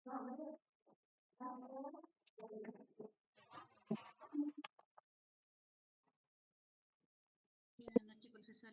Buenas noches, profesor.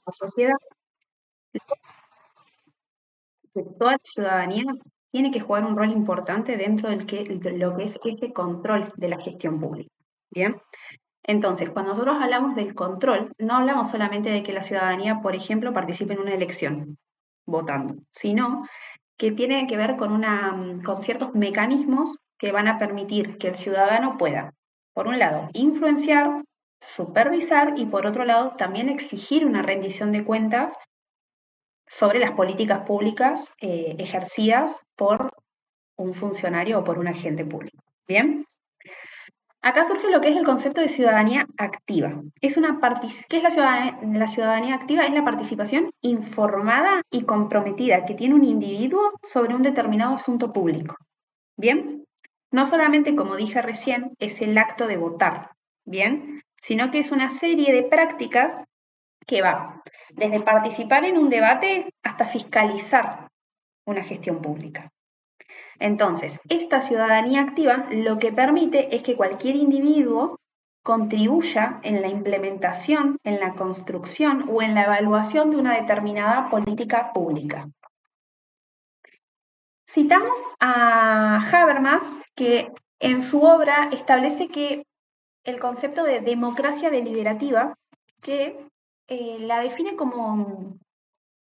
La sociedad, que toda la ciudadanía tiene que jugar un rol importante dentro de lo que es ese control de la gestión pública. Bien, entonces, cuando nosotros hablamos del control, no hablamos solamente de que la ciudadanía, por ejemplo, participe en una elección votando, sino que tiene que ver con ciertos mecanismos que van a permitir que el ciudadano pueda, por un lado, influenciar, supervisar y por otro lado, también exigir una rendición de cuentas sobre las políticas públicas ejercidas por un funcionario o por un agente público. Bien, acá surge lo que es el concepto de ciudadanía activa. ¿Qué es la ciudadanía? La ciudadanía activa? Es la participación informada y comprometida que tiene un individuo sobre un determinado asunto público. Bien, no solamente, como dije recién, es el acto de votar, bien, sino que es una serie de prácticas que va desde participar en un debate hasta fiscalizar una gestión pública. Entonces, esta ciudadanía activa lo que permite es que cualquier individuo contribuya en la implementación, en la construcción o en la evaluación de una determinada política pública. Citamos a Habermas, que en su obra establece que el concepto de democracia deliberativa, que la define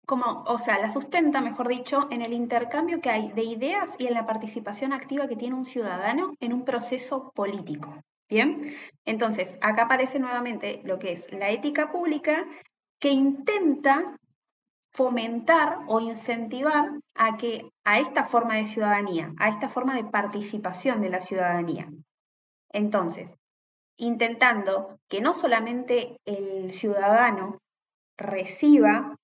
o sea, la sustenta, mejor dicho, en el intercambio que hay de ideas y en la participación activa que tiene un ciudadano en un proceso político. Bien, entonces acá aparece nuevamente lo que es la ética pública, que intenta fomentar o incentivar a esta forma de ciudadanía, a esta forma de participación de la ciudadanía. Entonces, intentando que no solamente el ciudadano reciba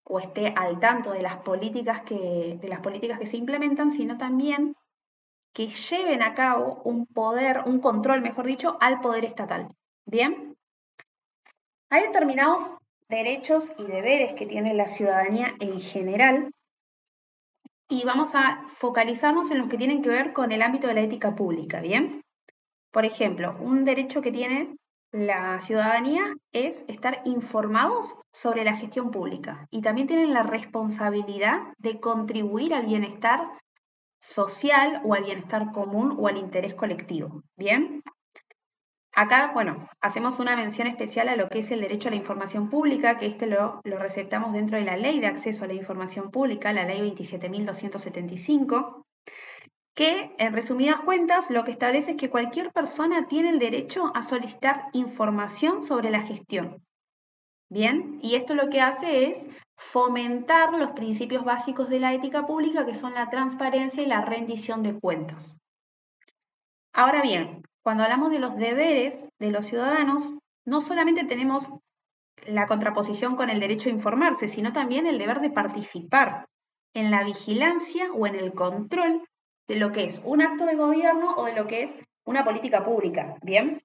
o esté al tanto de las políticas que se implementan, sino también que lleven a cabo un control, mejor dicho, al poder estatal. Bien, hay determinados derechos y deberes que tiene la ciudadanía en general y vamos a focalizarnos en los que tienen que ver con el ámbito de la ética pública, ¿bien? Por ejemplo, un derecho que tiene la ciudadanía es estar informados sobre la gestión pública y también tienen la responsabilidad de contribuir al bienestar social o al bienestar común o al interés colectivo. Bien, acá, bueno, hacemos una mención especial a lo que es el derecho a la información pública, que lo receptamos dentro de la Ley de Acceso a la Información Pública, la Ley 27.275, que, en resumidas cuentas, lo que establece es que cualquier persona tiene el derecho a solicitar información sobre la gestión. Bien, y esto lo que hace es fomentar los principios básicos de la ética pública, que son la transparencia y la rendición de cuentas. Ahora bien, cuando hablamos de los deberes de los ciudadanos, no solamente tenemos la contraposición con el derecho a informarse, sino también el deber de participar en la vigilancia o en el control de lo que es un acto de gobierno o de lo que es una política pública. Bien,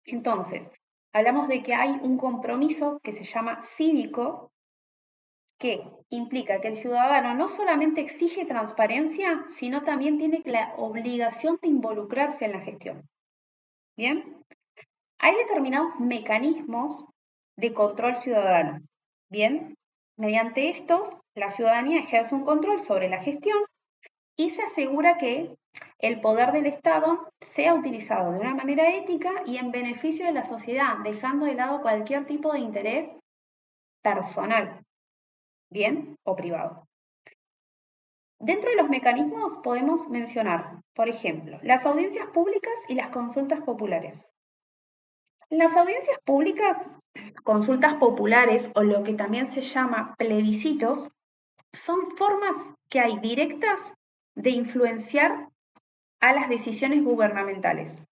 entonces, hablamos de que hay un compromiso que se llama cívico, que implica que el ciudadano no solamente exige transparencia, sino también tiene la obligación de involucrarse en la gestión. Bien, hay determinados mecanismos de control ciudadano. Bien, mediante estos, la ciudadanía ejerce un control sobre la gestión y se asegura que el poder del Estado sea utilizado de una manera ética y en beneficio de la sociedad, dejando de lado cualquier tipo de interés personal, bien o privado. Dentro de los mecanismos podemos mencionar, por ejemplo, las audiencias públicas y las consultas populares. Las audiencias públicas, consultas populares o lo que también se llama plebiscitos, son formas que hay directas de influenciar a las decisiones gubernamentales.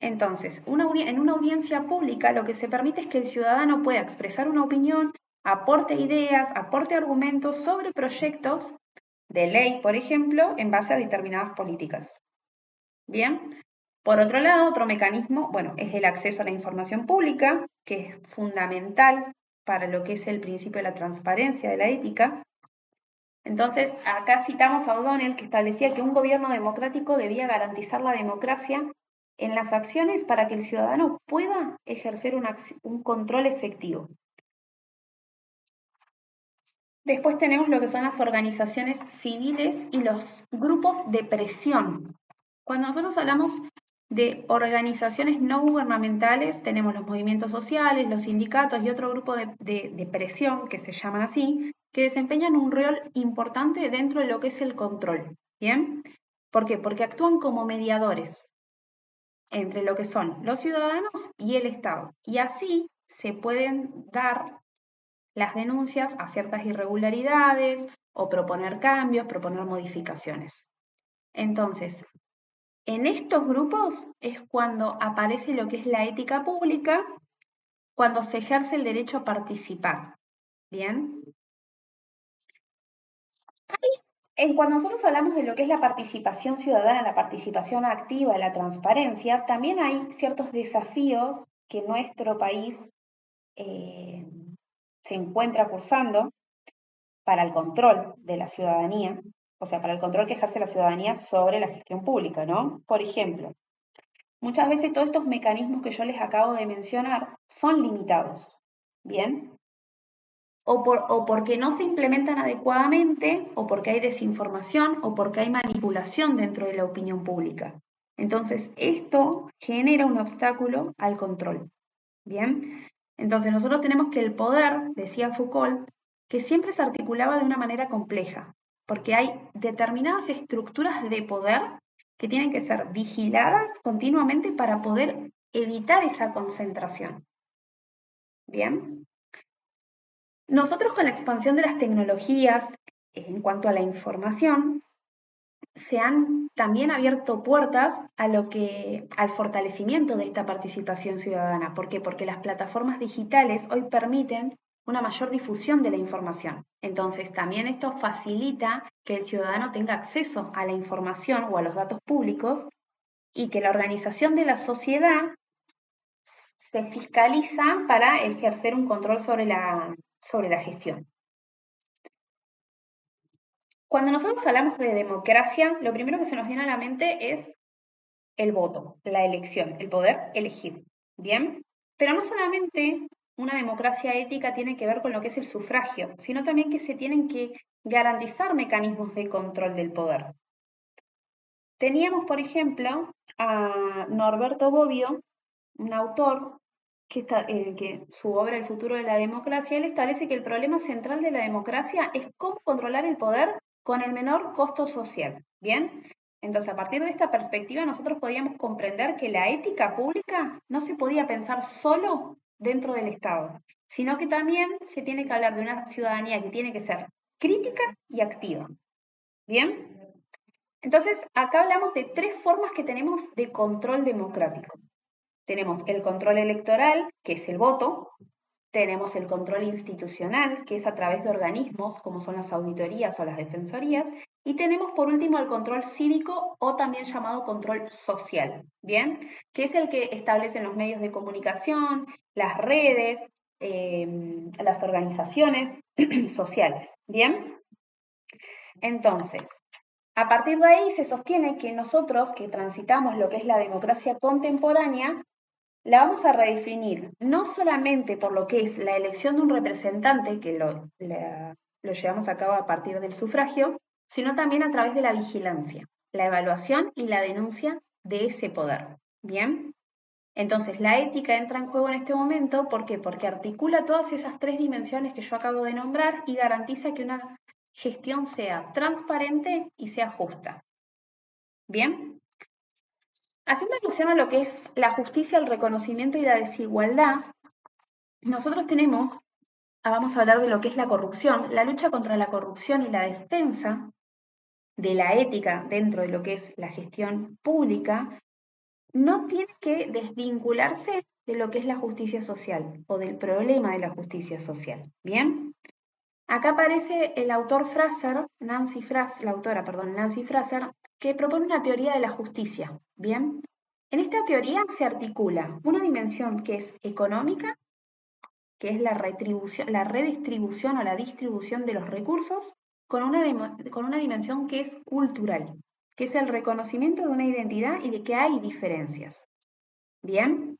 Entonces, en una audiencia pública lo que se permite es que el ciudadano pueda expresar una opinión, aporte ideas, aporte argumentos sobre proyectos de ley, por ejemplo, en base a determinadas políticas. Bien, por otro lado, otro mecanismo, bueno, es el acceso a la información pública, que es fundamental para lo que es el principio de la transparencia, de la ética. Entonces, acá citamos a O'Donnell, que establecía que un gobierno democrático debía garantizar la democracia en las acciones para que el ciudadano pueda ejercer un control efectivo. Después tenemos lo que son las organizaciones civiles y los grupos de presión. Cuando nosotros hablamos de organizaciones no gubernamentales, tenemos los movimientos sociales, los sindicatos y otro grupo de presión, que se llaman así, que desempeñan un rol importante dentro de lo que es el control. ¿Bien? ¿Por qué? Porque actúan como mediadores entre lo que son los ciudadanos y el Estado. Y así se pueden dar las denuncias a ciertas irregularidades o proponer cambios, proponer modificaciones. Entonces, en estos grupos es cuando aparece lo que es la ética pública, cuando se ejerce el derecho a participar. ¿Bien? Cuando nosotros hablamos de lo que es la participación ciudadana, la participación activa, la transparencia, también hay ciertos desafíos que nuestro país se encuentra cursando para el control de la ciudadanía, o sea, para el control que ejerce la ciudadanía sobre la gestión pública, ¿no? Por ejemplo, muchas veces todos estos mecanismos que yo les acabo de mencionar son limitados, ¿bien? O porque no se implementan adecuadamente, o porque hay desinformación, o porque hay manipulación dentro de la opinión pública. Entonces, esto genera un obstáculo al control, ¿bien? Entonces, nosotros tenemos que el poder, decía Foucault, que siempre se articulaba de una manera compleja, porque hay determinadas estructuras de poder que tienen que ser vigiladas continuamente para poder evitar esa concentración. Bien. Nosotros con la expansión de las tecnologías en cuanto a la información, se han también abierto puertas al fortalecimiento de esta participación ciudadana. ¿Por qué? Porque las plataformas digitales hoy permiten una mayor difusión de la información. Entonces, también esto facilita que el ciudadano tenga acceso a la información o a los datos públicos y que la organización de la sociedad se fiscaliza para ejercer un control sobre la gestión. Cuando nosotros hablamos de democracia, lo primero que se nos viene a la mente es el voto, la elección, el poder elegir. ¿Bien? Pero no solamente una democracia ética tiene que ver con lo que es el sufragio, sino también que se tienen que garantizar mecanismos de control del poder. Teníamos, por ejemplo, a Norberto Bobbio, un autor que su obra El futuro de la democracia, él establece que el problema central de la democracia es cómo controlar el poder con el menor costo social. ¿Bien? Entonces, a partir de esta perspectiva, nosotros podíamos comprender que la ética pública no se podía pensar solo dentro del Estado, sino que también se tiene que hablar de una ciudadanía que tiene que ser crítica y activa. ¿Bien? Entonces, acá hablamos de tres formas que tenemos de control democrático. Tenemos el control electoral, que es el voto. Tenemos el control institucional, que es a través de organismos como son las auditorías o las defensorías. Y tenemos por último el control cívico o también llamado control social, ¿bien? Que es el que establecen los medios de comunicación, las redes, las organizaciones sociales, ¿bien? Entonces, a partir de ahí se sostiene que nosotros que transitamos lo que es la democracia contemporánea, la vamos a redefinir no solamente por lo que es la elección de un representante, que lo llevamos a cabo a partir del sufragio, sino también a través de la vigilancia, la evaluación y la denuncia de ese poder. ¿Bien? Entonces, la ética entra en juego en este momento, ¿por qué? Porque articula todas esas tres dimensiones que yo acabo de nombrar y garantiza que una gestión sea transparente y sea justa. ¿Bien? Haciendo alusión a lo que es la justicia, el reconocimiento y la desigualdad, nosotros tenemos, vamos a hablar de lo que es la corrupción, la lucha contra la corrupción y la defensa de la ética dentro de lo que es la gestión pública, no tiene que desvincularse de lo que es la justicia social o del problema de la justicia social. ¿Bien? Acá aparece el autor Fraser, la autora, perdón, Nancy Fraser, que propone una teoría de la justicia. ¿Bien? En esta teoría se articula una dimensión que es económica, que es la redistribución o la distribución de los recursos, con una dimensión que es cultural, que es el reconocimiento de una identidad y de que hay diferencias. ¿Bien?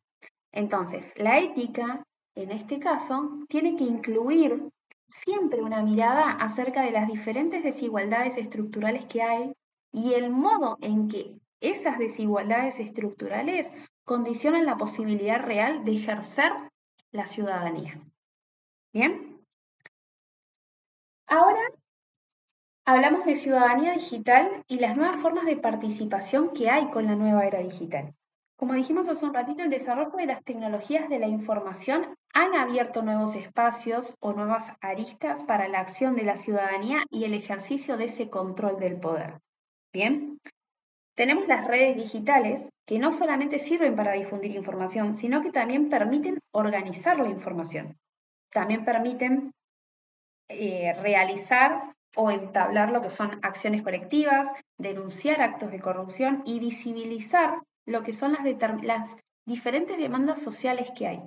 Entonces, la ética, en este caso, tiene que incluir siempre una mirada acerca de las diferentes desigualdades estructurales que hay y el modo en que esas desigualdades estructurales condicionan la posibilidad real de ejercer la ciudadanía. ¿Bien? Ahora hablamos de ciudadanía digital y las nuevas formas de participación que hay con la nueva era digital. Como dijimos hace un ratito, el desarrollo de las tecnologías de la información han abierto nuevos espacios o nuevas aristas para la acción de la ciudadanía y el ejercicio de ese control del poder. Bien, tenemos las redes digitales que no solamente sirven para difundir información, sino que también permiten organizar la información. También permiten realizar o entablar lo que son acciones colectivas, denunciar actos de corrupción y visibilizar lo que son las diferentes demandas sociales que hay.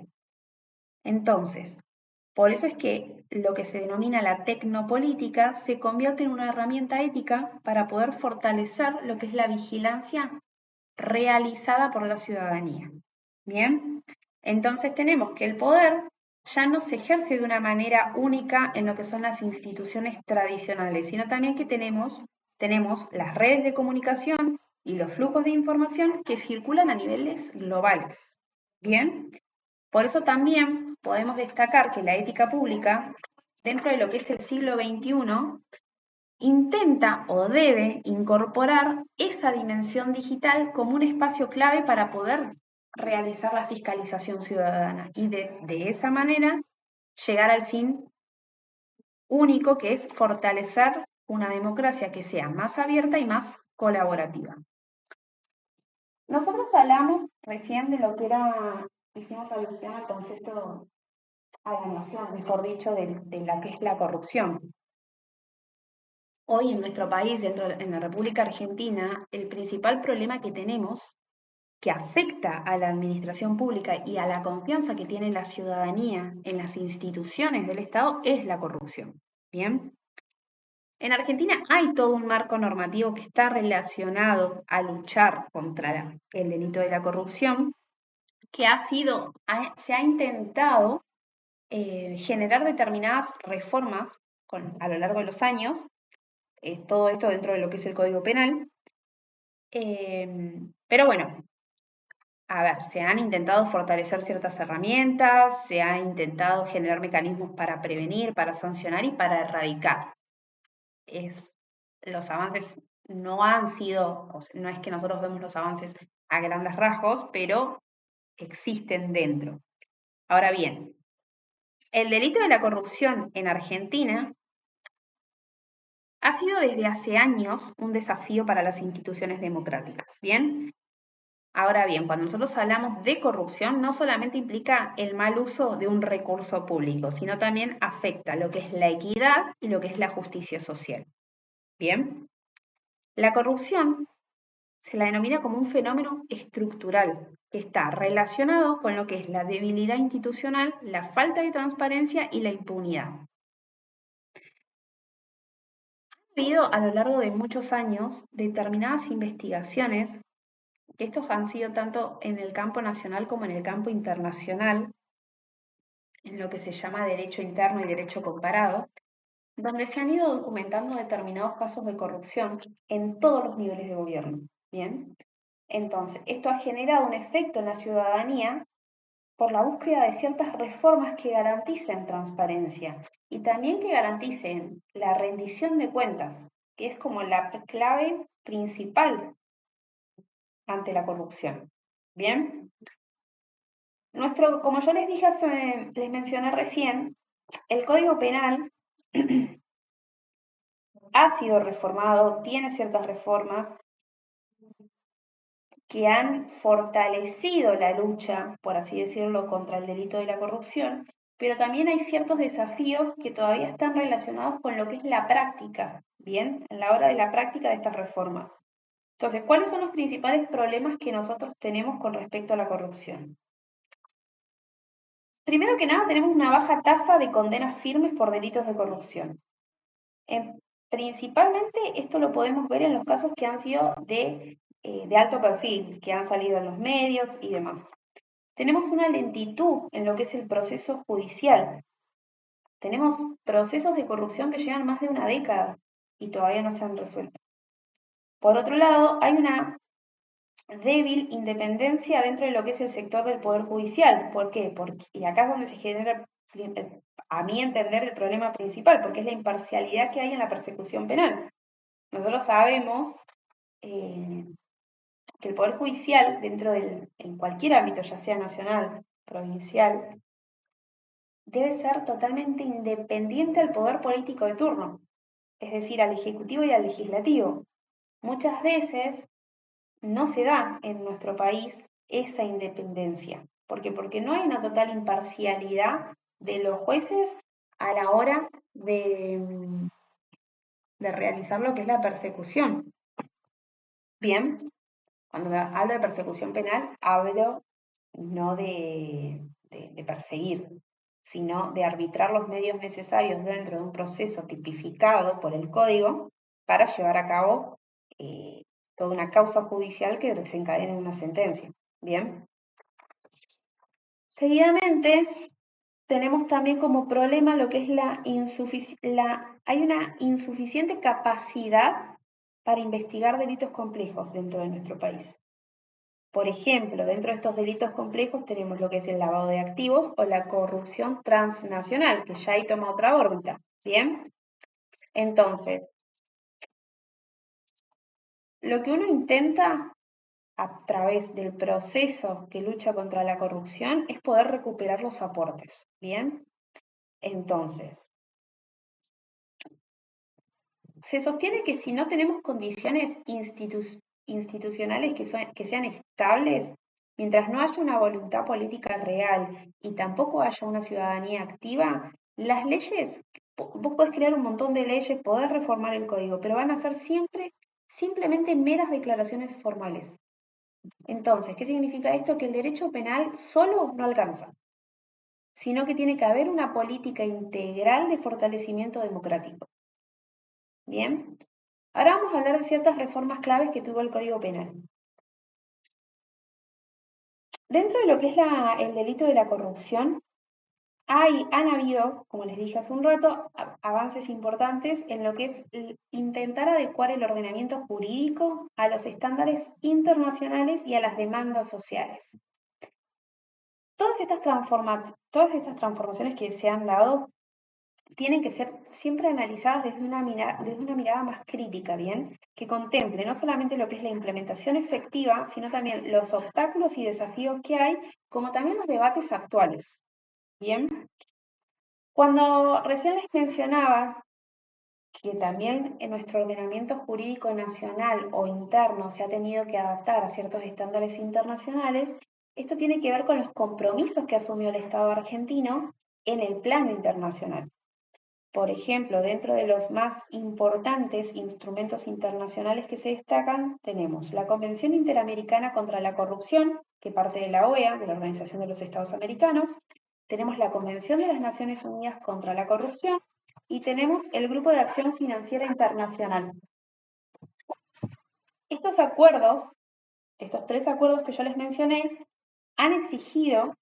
Entonces, por eso es que lo que se denomina la tecnopolítica se convierte en una herramienta ética para poder fortalecer lo que es la vigilancia realizada por la ciudadanía. Bien, entonces tenemos que el poder ya no se ejerce de una manera única en lo que son las instituciones tradicionales, sino también que tenemos las redes de comunicación y los flujos de información que circulan a niveles globales. Bien, por eso también podemos destacar que la ética pública, dentro de lo que es el siglo XXI, intenta o debe incorporar esa dimensión digital como un espacio clave para poder realizar la fiscalización ciudadana y de esa manera llegar al fin único que es fortalecer una democracia que sea más abierta y más colaborativa. Nosotros hablamos recién de lo que era, hicimos alusión al concepto, a la noción, mejor dicho, de la que es la corrupción. Hoy en nuestro país, en la República Argentina, el principal problema que tenemos, que afecta a la administración pública y a la confianza que tiene la ciudadanía en las instituciones del Estado, es la corrupción. ¿Bien? En Argentina hay todo un marco normativo que está relacionado a luchar contra el delito de la corrupción, que se ha intentado generar determinadas reformas a lo largo de los años, todo esto dentro de lo que es el Código Penal. Pero bueno, a ver, se han intentado fortalecer ciertas herramientas, se ha intentado generar mecanismos para prevenir, para sancionar y para erradicar. Los avances no han sido, o sea, no es que nosotros vemos los avances a grandes rasgos, pero existen dentro. Ahora bien, el delito de la corrupción en Argentina ha sido desde hace años un desafío para las instituciones democráticas. Bien, ahora bien, cuando nosotros hablamos de corrupción, no solamente implica el mal uso de un recurso público, sino también afecta lo que es la equidad y lo que es la justicia social. Bien, la corrupción se la denomina como un fenómeno estructural que está relacionado con lo que es la debilidad institucional, la falta de transparencia y la impunidad. Ha habido a lo largo de muchos años determinadas investigaciones, que estos han sido tanto en el campo nacional como en el campo internacional, en lo que se llama derecho interno y derecho comparado, donde se han ido documentando determinados casos de corrupción en todos los niveles de gobierno. Bien, entonces, esto ha generado un efecto en la ciudadanía por la búsqueda de ciertas reformas que garanticen transparencia y también que garanticen la rendición de cuentas, que es como la clave principal ante la corrupción. Bien, como yo les dije, les mencioné recién, el Código Penal ha sido reformado, tiene ciertas reformas que han fortalecido la lucha, por así decirlo, contra el delito de la corrupción, pero también hay ciertos desafíos que todavía están relacionados con lo que es la práctica, ¿bien? En la hora de la práctica de estas reformas. Entonces, ¿cuáles son los principales problemas que nosotros tenemos con respecto a la corrupción? Primero que nada, tenemos una baja tasa de condenas firmes por delitos de corrupción. Principalmente esto lo podemos ver en los casos que han sido de alto perfil, que han salido en los medios y demás. Tenemos una lentitud en lo que es el proceso judicial. Tenemos procesos de corrupción que llevan más de una década y todavía no se han resuelto. Por otro lado, hay una débil independencia dentro de lo que es el sector del Poder Judicial. ¿Por qué? Y acá es donde se genera, a mi entender, el problema principal, porque es la imparcialidad que hay en la persecución penal. Nosotros sabemos que el Poder Judicial, en cualquier ámbito, ya sea nacional, provincial, debe ser totalmente independiente al poder político de turno, es decir, al Ejecutivo y al Legislativo. Muchas veces no se da en nuestro país esa independencia. ¿Por qué? Porque no hay una total imparcialidad de los jueces a la hora de realizar lo que es la persecución. Bien, cuando hablo de persecución penal, hablo no de perseguir, sino de arbitrar los medios necesarios dentro de un proceso tipificado por el código para llevar a cabo toda una causa judicial que desencadene una sentencia. Bien. Seguidamente, tenemos también como problema lo que es hay una insuficiente capacidad para investigar delitos complejos dentro de nuestro país. Por ejemplo, dentro de estos delitos complejos tenemos lo que es el lavado de activos o la corrupción transnacional, que ya ahí toma otra órbita. ¿Bien? Entonces, lo que uno intenta a través del proceso que lucha contra la corrupción es poder recuperar los aportes. ¿Bien? Entonces, se sostiene que si no tenemos condiciones institucionales que sean estables, mientras no haya una voluntad política real y tampoco haya una ciudadanía activa, las leyes, vos podés crear un montón de leyes, podés reformar el código, pero van a ser siempre simplemente meras declaraciones formales. Entonces, ¿qué significa esto? Que el derecho penal solo no alcanza, sino que tiene que haber una política integral de fortalecimiento democrático. Bien, ahora vamos a hablar de ciertas reformas claves que tuvo el Código Penal. Dentro de lo que es el delito de la corrupción, han habido, como les dije hace un rato, avances importantes en lo que es intentar adecuar el ordenamiento jurídico a los estándares internacionales y a las demandas sociales. Todas estas transformaciones que se han dado tienen que ser siempre analizadas desde una mirada más crítica, ¿bien? Que contemple no solamente lo que es la implementación efectiva, sino también los obstáculos y desafíos que hay, como también los debates actuales, ¿bien? Cuando recién les mencionaba que también en nuestro ordenamiento jurídico nacional o interno se ha tenido que adaptar a ciertos estándares internacionales, esto tiene que ver con los compromisos que asumió el Estado argentino en el plano internacional. Por ejemplo, dentro de los más importantes instrumentos internacionales que se destacan, tenemos la Convención Interamericana contra la Corrupción, que parte de la OEA, de la Organización de los Estados Americanos, tenemos la Convención de las Naciones Unidas contra la Corrupción y tenemos el Grupo de Acción Financiera Internacional. Estos acuerdos, estos tres acuerdos que yo les mencioné, han exigido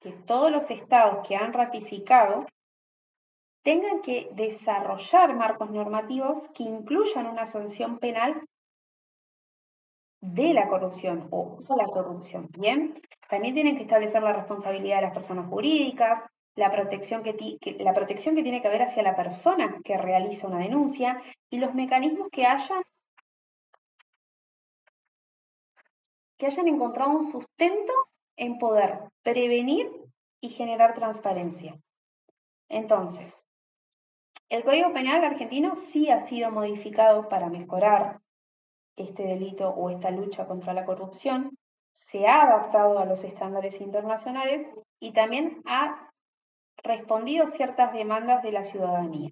que todos los estados que han ratificado tengan que desarrollar marcos normativos que incluyan una sanción penal de la corrupción o a la corrupción, ¿bien? También tienen que establecer la responsabilidad de las personas jurídicas, la protección la protección que tiene que haber hacia la persona que realiza una denuncia y los mecanismos que hayan encontrado un sustento en poder prevenir y generar transparencia. Entonces, el Código Penal argentino sí ha sido modificado para mejorar este delito o esta lucha contra la corrupción, se ha adaptado a los estándares internacionales y también ha respondido ciertas demandas de la ciudadanía.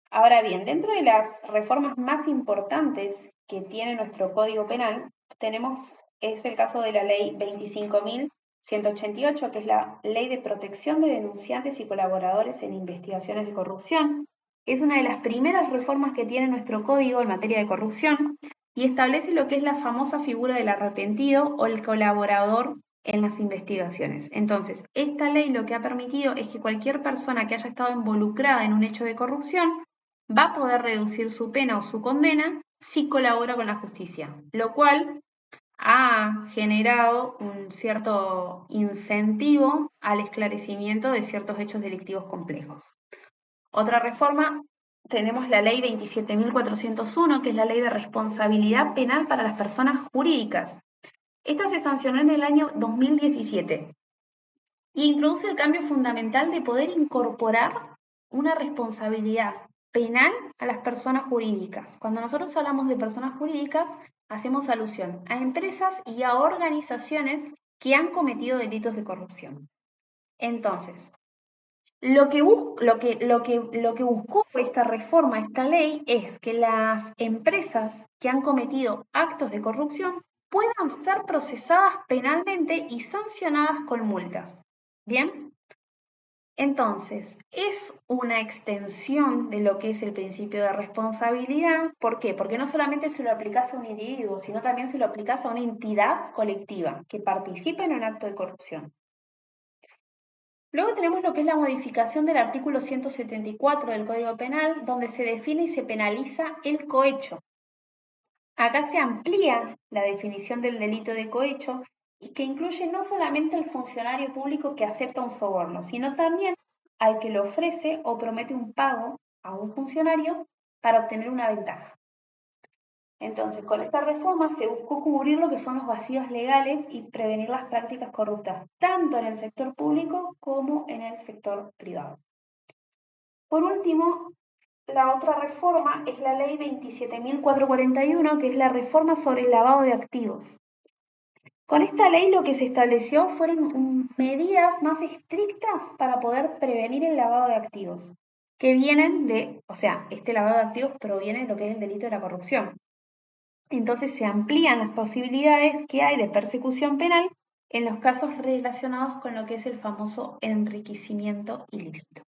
Ahora bien, dentro de las reformas más importantes que tiene nuestro Código Penal, es el caso de la Ley 25.188, que es la Ley de Protección de Denunciantes y Colaboradores en Investigaciones de Corrupción. Es una de las primeras reformas que tiene nuestro código en materia de corrupción y establece lo que es la famosa figura del arrepentido o el colaborador en las investigaciones. Entonces, esta ley lo que ha permitido es que cualquier persona que haya estado involucrada en un hecho de corrupción va a poder reducir su pena o su condena si colabora con la justicia, lo cual ha generado un cierto incentivo al esclarecimiento de ciertos hechos delictivos complejos. Otra reforma, tenemos la ley 27.401, que es la ley de responsabilidad penal para las personas jurídicas. Esta se sancionó en el año 2017 y introduce el cambio fundamental de poder incorporar una responsabilidad penal a las personas jurídicas. Cuando nosotros hablamos de personas jurídicas, hacemos alusión a empresas y a organizaciones que han cometido delitos de corrupción. Entonces, lo que buscó esta reforma, esta ley, es que las empresas que han cometido actos de corrupción puedan ser procesadas penalmente y sancionadas con multas. ¿Bien? Entonces, es una extensión de lo que es el principio de responsabilidad. ¿Por qué? Porque no solamente se lo aplicas a un individuo, sino también se lo aplicas a una entidad colectiva que participa en un acto de corrupción. Luego tenemos lo que es la modificación del artículo 174 del Código Penal, donde se define y se penaliza el cohecho. Acá se amplía la definición del delito de cohecho y que incluye no solamente al funcionario público que acepta un soborno, sino también al que le ofrece o promete un pago a un funcionario para obtener una ventaja. Entonces, con esta reforma se buscó cubrir lo que son los vacíos legales y prevenir las prácticas corruptas, tanto en el sector público como en el sector privado. Por último, la otra reforma es la Ley 27.441, que es la reforma sobre el lavado de activos. Con esta ley lo que se estableció fueron medidas más estrictas para poder prevenir el lavado de activos, que este lavado de activos proviene de lo que es el delito de la corrupción. Entonces se amplían las posibilidades que hay de persecución penal en los casos relacionados con lo que es el famoso enriquecimiento ilícito.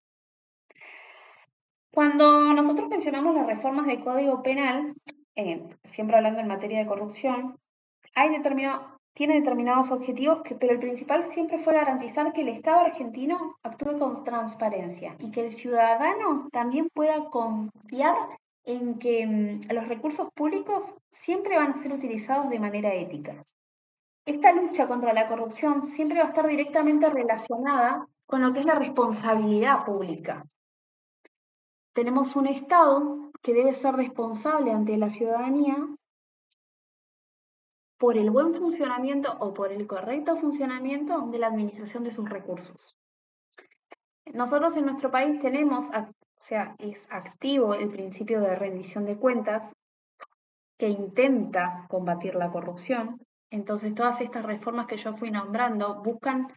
Cuando nosotros mencionamos las reformas del Código Penal, siempre hablando en materia de corrupción, tiene determinados objetivos, pero el principal siempre fue garantizar que el Estado argentino actúe con transparencia y que el ciudadano también pueda confiar en que los recursos públicos siempre van a ser utilizados de manera ética. Esta lucha contra la corrupción siempre va a estar directamente relacionada con lo que es la responsabilidad pública. Tenemos un Estado que debe ser responsable ante la ciudadanía por el buen funcionamiento o por el correcto funcionamiento de la administración de sus recursos. Nosotros en nuestro país es activo el principio de rendición de cuentas que intenta combatir la corrupción. Entonces, todas estas reformas que yo fui nombrando buscan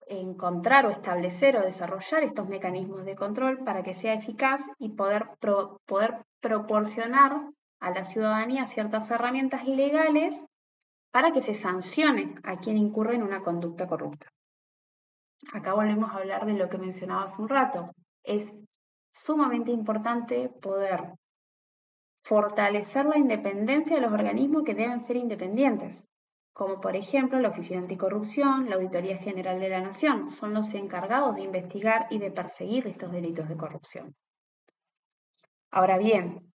encontrar o establecer o desarrollar estos mecanismos de control para que sea eficaz y poder proporcionar a la ciudadanía ciertas herramientas legales para que se sancione a quien incurre en una conducta corrupta. Acá volvemos a hablar de lo que mencionaba hace un rato. Es sumamente importante poder fortalecer la independencia de los organismos que deben ser independientes, como por ejemplo la Oficina Anticorrupción, la Auditoría General de la Nación, son los encargados de investigar y de perseguir estos delitos de corrupción. Ahora bien,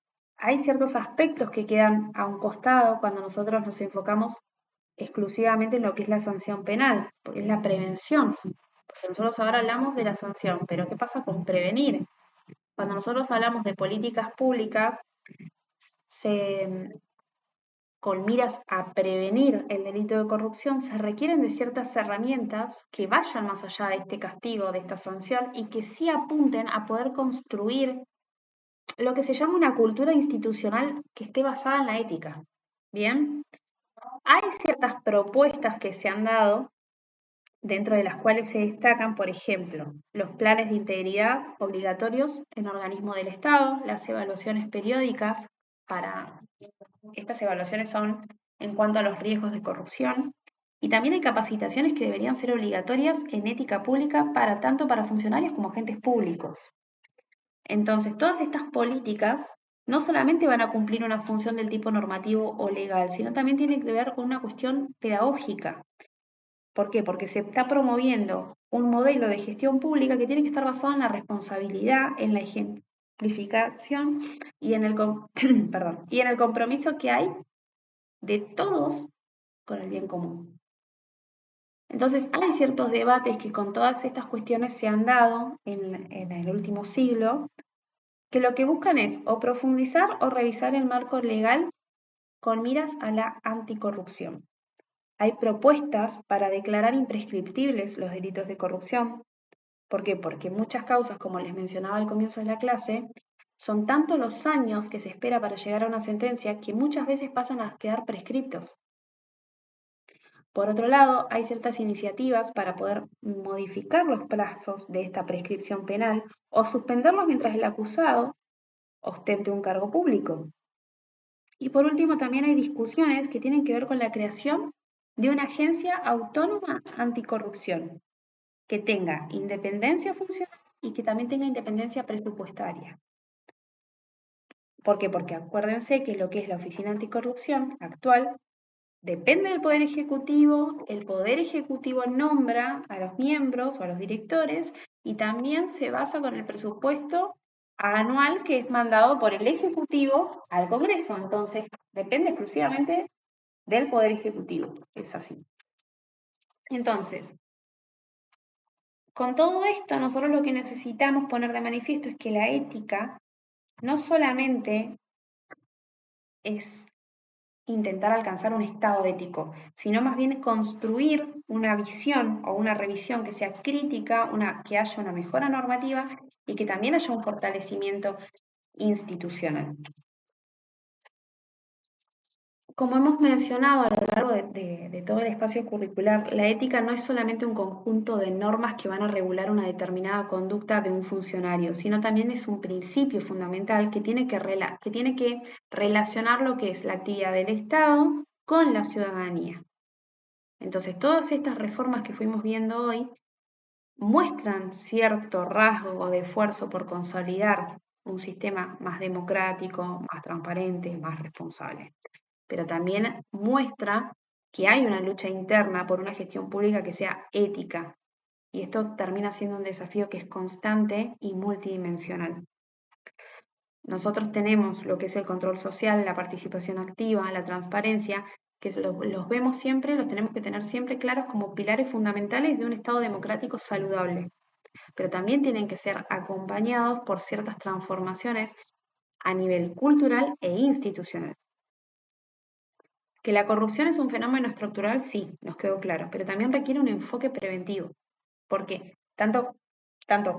hay ciertos aspectos que quedan a un costado cuando nosotros nos enfocamos exclusivamente en lo que es la sanción penal, porque es la prevención. Porque nosotros ahora hablamos de la sanción, pero ¿qué pasa con prevenir? Cuando nosotros hablamos de políticas públicas, con miras a prevenir el delito de corrupción, se requieren de ciertas herramientas que vayan más allá de este castigo, de esta sanción, y que sí apunten a poder construir lo que se llama una cultura institucional que esté basada en la ética. Bien, hay ciertas propuestas que se han dado, dentro de las cuales se destacan, por ejemplo, los planes de integridad obligatorios en organismos del Estado, las evaluaciones periódicas para estas evaluaciones son en cuanto a los riesgos de corrupción, y también hay capacitaciones que deberían ser obligatorias en ética pública para tanto para funcionarios como agentes públicos. Entonces, todas estas políticas no solamente van a cumplir una función del tipo normativo o legal, sino también tienen que ver con una cuestión pedagógica. ¿Por qué? Porque se está promoviendo un modelo de gestión pública que tiene que estar basado en la responsabilidad, en la ejemplificación y en el, perdón, y en el compromiso que hay de todos con el bien común. Entonces, hay ciertos debates que con todas estas cuestiones se han dado en el último siglo, que lo que buscan es o profundizar o revisar el marco legal con miras a la anticorrupción. Hay propuestas para declarar imprescriptibles los delitos de corrupción. ¿Por qué? Porque muchas causas, como les mencionaba al comienzo de la clase, son tantos los años que se espera para llegar a una sentencia que muchas veces pasan a quedar prescriptos. Por otro lado, hay ciertas iniciativas para poder modificar los plazos de esta prescripción penal o suspenderlos mientras el acusado ostente un cargo público. Y por último, también hay discusiones que tienen que ver con la creación de una agencia autónoma anticorrupción, que tenga independencia funcional y que también tenga independencia presupuestaria. ¿Por qué? Porque acuérdense que lo que es la Oficina Anticorrupción actual depende del Poder Ejecutivo, el Poder Ejecutivo nombra a los miembros o a los directores y también se basa con el presupuesto anual que es mandado por el Ejecutivo al Congreso. Entonces, depende exclusivamente del Poder Ejecutivo. Es así. Entonces, con todo esto, nosotros lo que necesitamos poner de manifiesto es que la ética no solamente es intentar alcanzar un estado ético, sino más bien construir una visión o una revisión que sea crítica, que haya una mejora normativa y que también haya un fortalecimiento institucional. Como hemos mencionado a lo largo de todo el espacio curricular, la ética no es solamente un conjunto de normas que van a regular una determinada conducta de un funcionario, sino también es un principio fundamental que tiene que relacionar lo que es la actividad del Estado con la ciudadanía. Entonces, todas estas reformas que fuimos viendo hoy muestran cierto rasgo de esfuerzo por consolidar un sistema más democrático, más transparente, más responsable, pero también muestra que hay una lucha interna por una gestión pública que sea ética. Y esto termina siendo un desafío que es constante y multidimensional. Nosotros tenemos lo que es el control social, la participación activa, la transparencia, que los vemos siempre, los tenemos que tener siempre claros como pilares fundamentales de un Estado democrático saludable. Pero también tienen que ser acompañados por ciertas transformaciones a nivel cultural e institucional. Que la corrupción es un fenómeno estructural, sí, nos quedó claro, pero también requiere un enfoque preventivo, porque tanto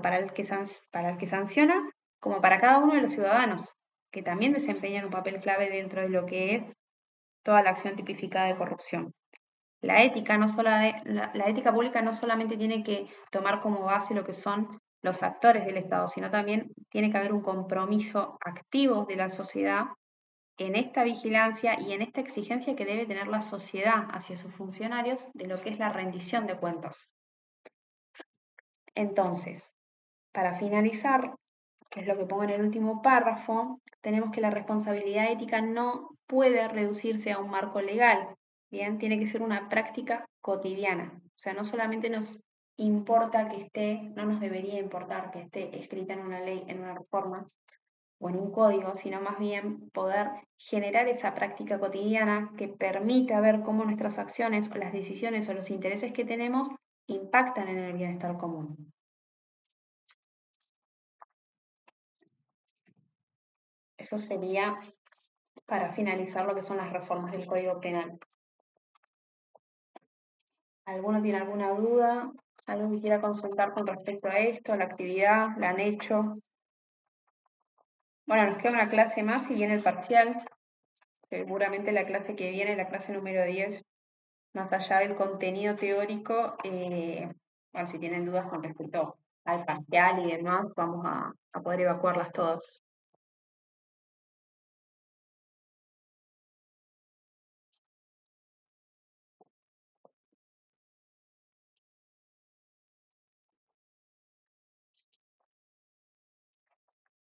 para el que sanciona como para cada uno de los ciudadanos, que también desempeñan un papel clave dentro de lo que es toda la acción tipificada de corrupción. La ética, la ética pública no solamente tiene que tomar como base lo que son los actores del Estado, sino también tiene que haber un compromiso activo de la sociedad en esta vigilancia y en esta exigencia que debe tener la sociedad hacia sus funcionarios de lo que es la rendición de cuentas. Entonces, para finalizar, que es lo que pongo en el último párrafo, tenemos que la responsabilidad ética no puede reducirse a un marco legal, ¿bien? Tiene que ser una práctica cotidiana. O sea, no solamente nos importa que esté, no nos debería importar que esté escrita en una ley, en una reforma, o en un código, sino más bien poder generar esa práctica cotidiana que permita ver cómo nuestras acciones o las decisiones o los intereses que tenemos impactan en el bienestar común. Eso sería para finalizar lo que son las reformas del Código Penal. ¿Alguno tiene alguna duda? ¿Algo que quiera consultar con respecto a esto, la actividad? ¿La han hecho? Bueno, nos queda una clase más y viene el parcial. Seguramente la clase que viene, la clase número 10, más allá del contenido teórico, bueno, si tienen dudas con respecto al parcial y demás, vamos a poder evacuarlas todas.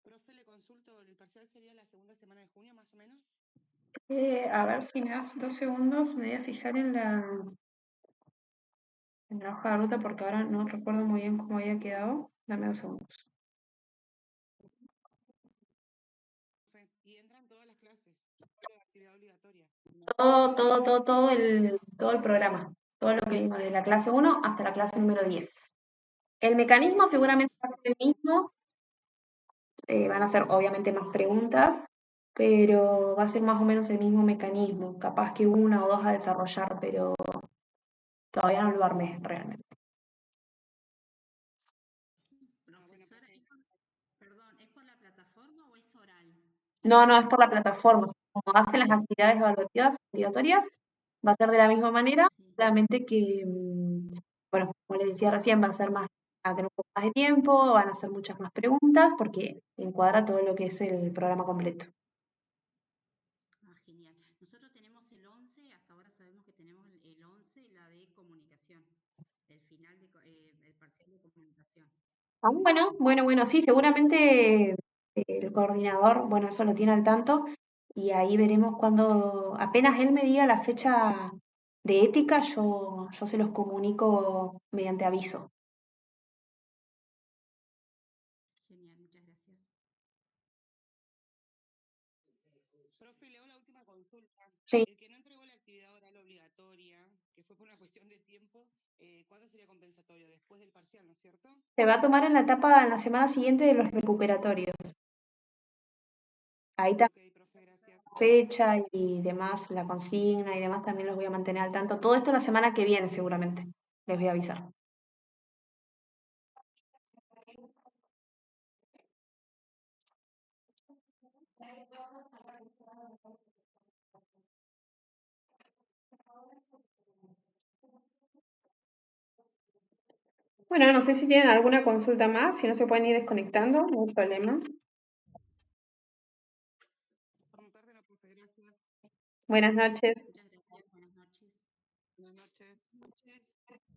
Profe, le consulto, ¿el parcial sería la segunda semana de junio, más o menos? A ver si me das 2 segundos, me voy a fijar en la hoja de ruta porque ahora no recuerdo muy bien cómo había quedado. Dame 2 segundos. Profe, y entran todas las clases, la actividad obligatoria. Todo el programa, todo lo que vimos de la clase 1 hasta la clase número 10. El mecanismo seguramente va a ser el mismo, van a ser obviamente más preguntas, pero va a ser más o menos el mismo mecanismo, capaz que una o dos a desarrollar, pero todavía no lo armé realmente. Profesora, perdón, ¿es por la plataforma o es oral? No, es por la plataforma. Como hacen las actividades evaluativas obligatorias, va a ser de la misma manera, Sí. solamente que, bueno, como les decía recién, va a ser más, van a tener un poco más de tiempo, van a hacer muchas más preguntas, porque encuadra todo lo que es el programa completo. Ah, genial. Nosotros tenemos el 11, hasta ahora sabemos que tenemos el 11 y la de comunicación, el final el parcial de comunicación. Ah, bueno, sí, seguramente el coordinador, bueno, eso lo tiene al tanto, y ahí veremos cuando, apenas él me diga la fecha de ética, yo se los comunico mediante aviso. Genial, muchas gracias. Profe, le hago la última consulta. Sí, El que no entregó la actividad oral obligatoria, que fue por una cuestión de tiempo, ¿cuándo sería compensatorio? Después del parcial, ¿no es cierto? se va a tomar en la etapa, en la semana siguiente de los recuperatorios. Ahí está Ok, profe, gracias. la fecha y demás, la consigna y demás, también los voy a mantener al tanto. Todo esto la semana que viene seguramente, les voy a avisar. Bueno, no sé si tienen alguna consulta más, si no se pueden ir desconectando, no hay problema. Por mi parte, no, profe, gracias. Buenas noches. Muchas gracias, buenas noches. Buenas noches.